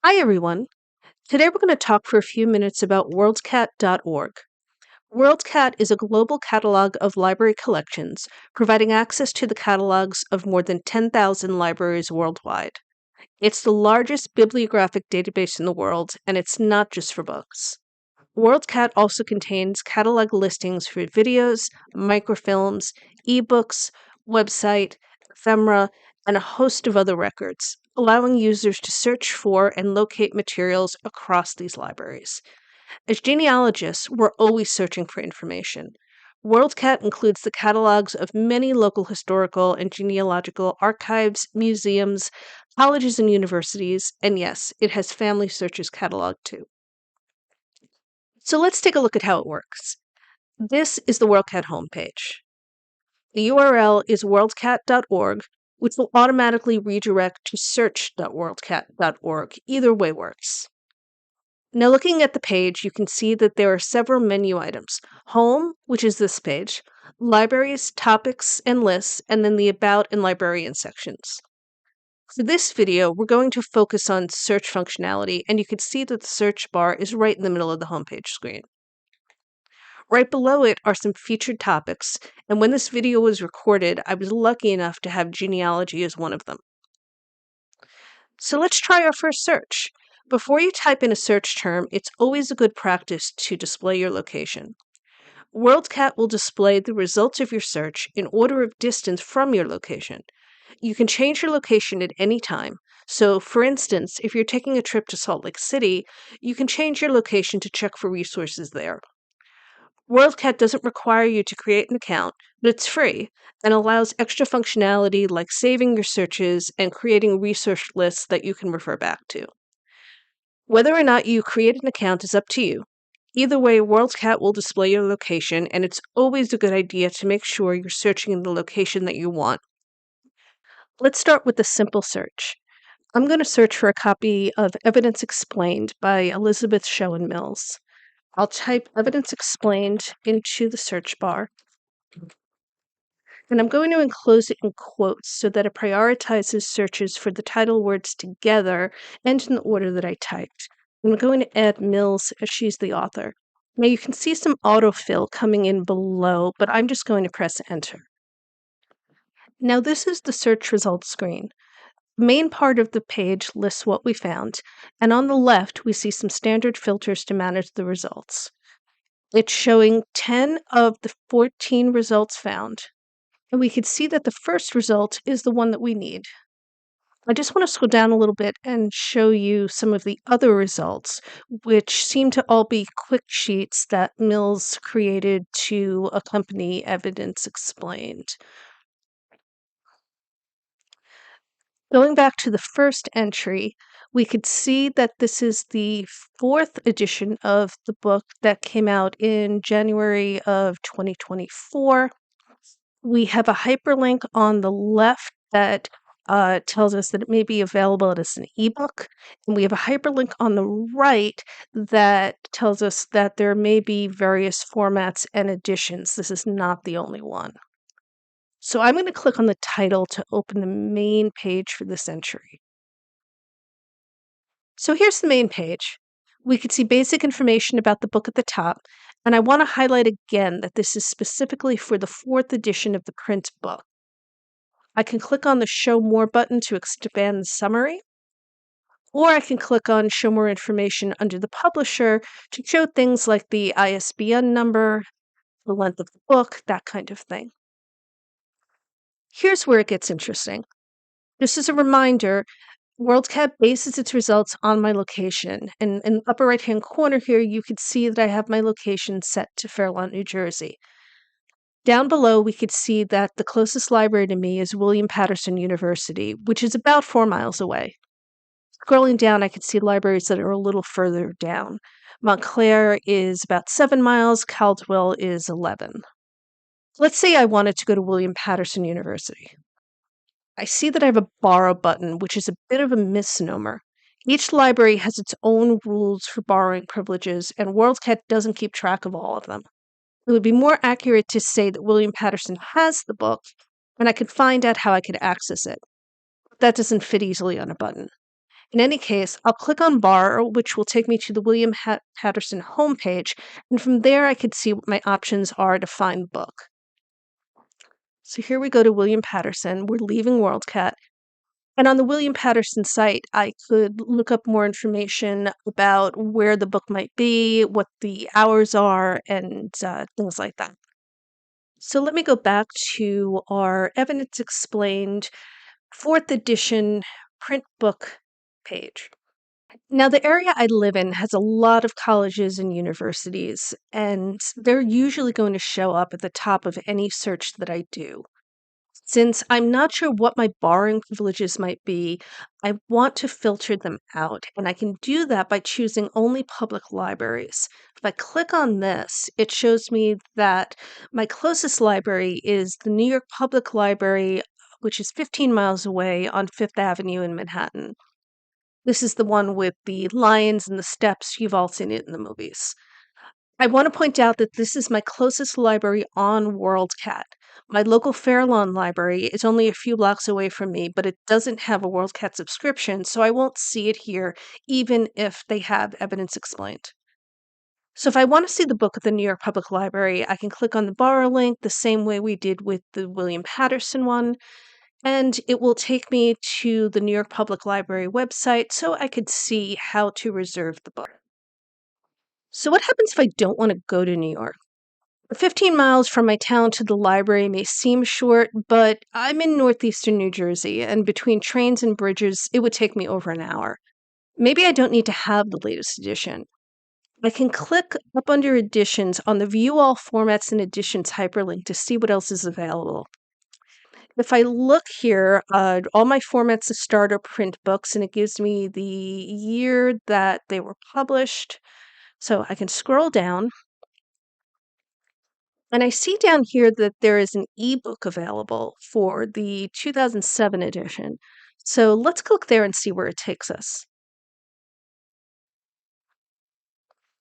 Hi, everyone. Today we're going to talk for a few minutes about WorldCat.org. WorldCat is a global catalog of library collections, providing access to the catalogs of more than 10,000 libraries worldwide. It's the largest bibliographic database in the world, and it's not just for books. WorldCat also contains catalog listings for videos, microfilms, ebooks, website, ephemera, and a host of other records, allowing users to search for and locate materials across these libraries. As genealogists, we're always searching for information. WorldCat includes the catalogs of many local historical and genealogical archives, museums, colleges, and universities, and yes, it has Family Search's catalog too. So let's take a look at how it works. This is the WorldCat homepage. The URL is worldcat.org, which will automatically redirect to search.worldcat.org. Either way works. Now, looking at the page, you can see that there are several menu items. Home, which is this page, libraries, topics, and lists, and then the About and Librarian sections. For this video, we're going to focus on search functionality, and you can see that the search bar is right in the middle of the homepage screen. Right below it are some featured topics, and when this video was recorded, I was lucky enough to have genealogy as one of them. So let's try our first search. Before you type in a search term, it's always a good practice to display your location. WorldCat will display the results of your search in order of distance from your location. You can change your location at any time. So, for instance, if you're taking a trip to Salt Lake City, you can change your location to check for resources there. WorldCat doesn't require you to create an account, but it's free and allows extra functionality like saving your searches and creating research lists that you can refer back to. Whether or not you create an account is up to you. Either way, WorldCat will display your location, and it's always a good idea to make sure you're searching in the location that you want. Let's start with a simple search. I'm going to search for a copy of Evidence Explained by Elizabeth Showen Mills. I'll type Evidence Explained into the search bar, and I'm going to enclose it in quotes so that it prioritizes searches for the title words together and in the order that I typed. I'm going to add Mills as she's the author. Now you can see some autofill coming in below, but I'm just going to press Enter. Now this is the search results screen. The main part of the page lists what we found, and on the left we see some standard filters to manage the results. It's showing 10 of the 14 results found, and we can see that the first result is the one that we need. I just want to scroll down a little bit and show you some of the other results, which seem to all be quick sheets that Mills created to accompany Evidence Explained. Going back to the first entry, we could see that this is the fourth edition of the book that came out in January of 2024. We have a hyperlink on the left that tells us that it may be available as an ebook. And we have a hyperlink on the right that tells us that there may be various formats and editions. This is not the only one. So I'm going to click on the title to open the main page for this entry. So here's the main page. We can see basic information about the book at the top, and I want to highlight again that this is specifically for the fourth edition of the print book. I can click on the Show More button to expand the summary, or I can click on Show More information under the publisher to show things like the ISBN number, the length of the book, that kind of thing. Here's where it gets interesting. Just as a reminder, WorldCat bases its results on my location. And in the upper right-hand corner here, you can see that I have my location set to Fairlawn, New Jersey. Down below, we could see that the closest library to me is William Patterson University, which is about 4 miles away. Scrolling down, I could see libraries that are a little further down. Montclair is about 7 miles, Caldwell is 11. Let's say I wanted to go to William Patterson University. I see that I have a borrow button, which is a bit of a misnomer. Each library has its own rules for borrowing privileges, and WorldCat doesn't keep track of all of them. It would be more accurate to say that William Patterson has the book, and I could find out how I could access it. That doesn't fit easily on a button. In any case, I'll click on Borrow, which will take me to the William Patterson homepage, and from there I could see what my options are to find the book. So here we go to William Patterson. We're leaving WorldCat. And on the William Patterson site, I could look up more information about where the book might be, what the hours are, and things like that. So let me go back to our Evidence Explained 4th edition print book page. Now, the area I live in has a lot of colleges and universities, and they're usually going to show up at the top of any search that I do. Since I'm not sure what my borrowing privileges might be, I want to filter them out, and I can do that by choosing only public libraries. If I click on this, it shows me that my closest library is the New York Public Library, which is 15 miles away on Fifth Avenue in Manhattan. This is the one with the lions and the steps. You've all seen it in the movies. I want to point out that this is my closest library on WorldCat. My local Fairlawn library is only a few blocks away from me, but it doesn't have a WorldCat subscription, so I won't see it here, even if they have Evidence Explained. So if I want to see the book at the New York Public Library, I can click on the borrow link the same way we did with the William Patterson one, and it will take me to the New York Public Library website so I could see how to reserve the book. So what happens if I don't want to go to New York? 15 miles from my town to the library may seem short, but I'm in northeastern New Jersey, and between trains and bridges, it would take me over an hour. Maybe I don't need to have the latest edition. I can click up under Editions on the View All Formats and Editions hyperlink to see what else is available. If I look here, all my formats to start are print books, and it gives me the year that they were published. So I can scroll down, and I see down here that there is an ebook available for the 2007 edition. So let's click there and see where it takes us.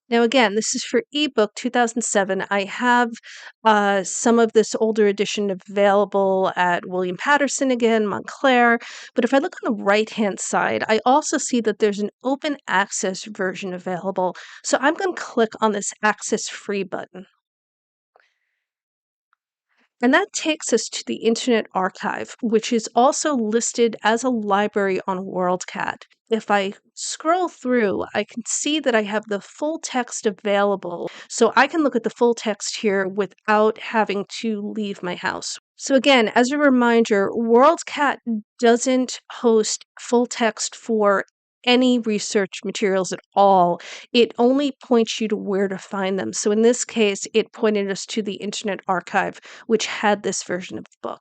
Now, again, this is for ebook 2007. I have some of this older edition available at William Patterson again, Montclair. But if I look on the right-hand side, I also see that there's an open access version available. So I'm going to click on this Access Free button. And that takes us to the Internet Archive, which is also listed as a library on WorldCat. If I scroll through, I can see that I have the full text available, so I can look at the full text here without having to leave my house. So again, as a reminder, WorldCat doesn't host full text for any research materials at all. It only points you to where to find them. So in this case, it pointed us to the Internet Archive, which had this version of the book.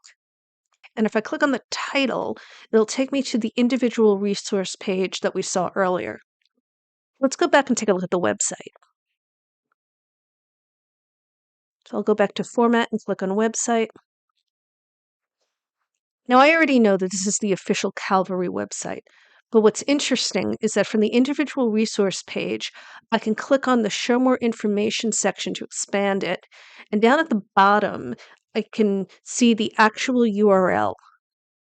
And if I click on the title, it'll take me to the individual resource page that we saw earlier. Let's go back and take a look at the website. So I'll go back to Format and click on Website. Now, I already know that this is the official Calvary website, but what's interesting is that from the individual resource page, I can click on the Show More Information section to expand it, and down at the bottom, I can see the actual URL.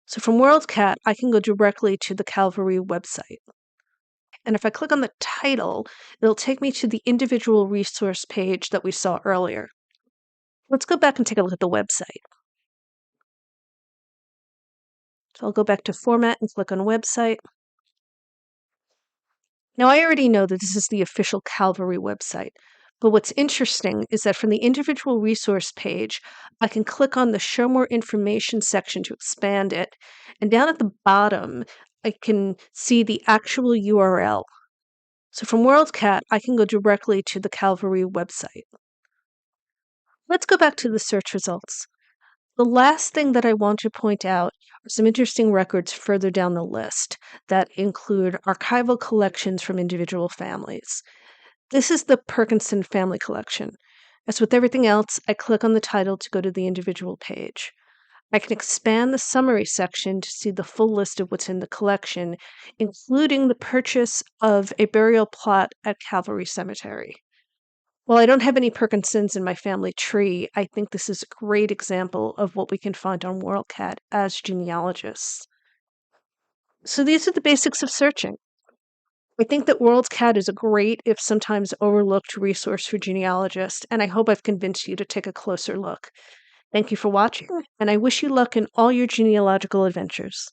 So from WorldCat, I can go directly to the Calvary website. And if I click on the title, it'll take me to the individual resource page that we saw earlier. Let's go back and take a look at the website. So I'll go back to Format and click on Website. Now, I already know that this is the official Calvary website, but what's interesting is that from the individual resource page, I can click on the Show More Information section to expand it, and down at the bottom, I can see the actual URL. So from WorldCat, I can go directly to the Calvary website. Let's go back to the search results. The last thing that I want to point out are some interesting records further down the list that include archival collections from individual families. This is the Perkinson Family Collection. As with everything else, I click on the title to go to the individual page. I can expand the summary section to see the full list of what's in the collection, including the purchase of a burial plot at Calvary Cemetery. While I don't have any Perkinsons in my family tree, I think this is a great example of what we can find on WorldCat as genealogists. So these are the basics of searching. I think that WorldCat is a great, if sometimes overlooked, resource for genealogists, and I hope I've convinced you to take a closer look. Thank you for watching, and I wish you luck in all your genealogical adventures.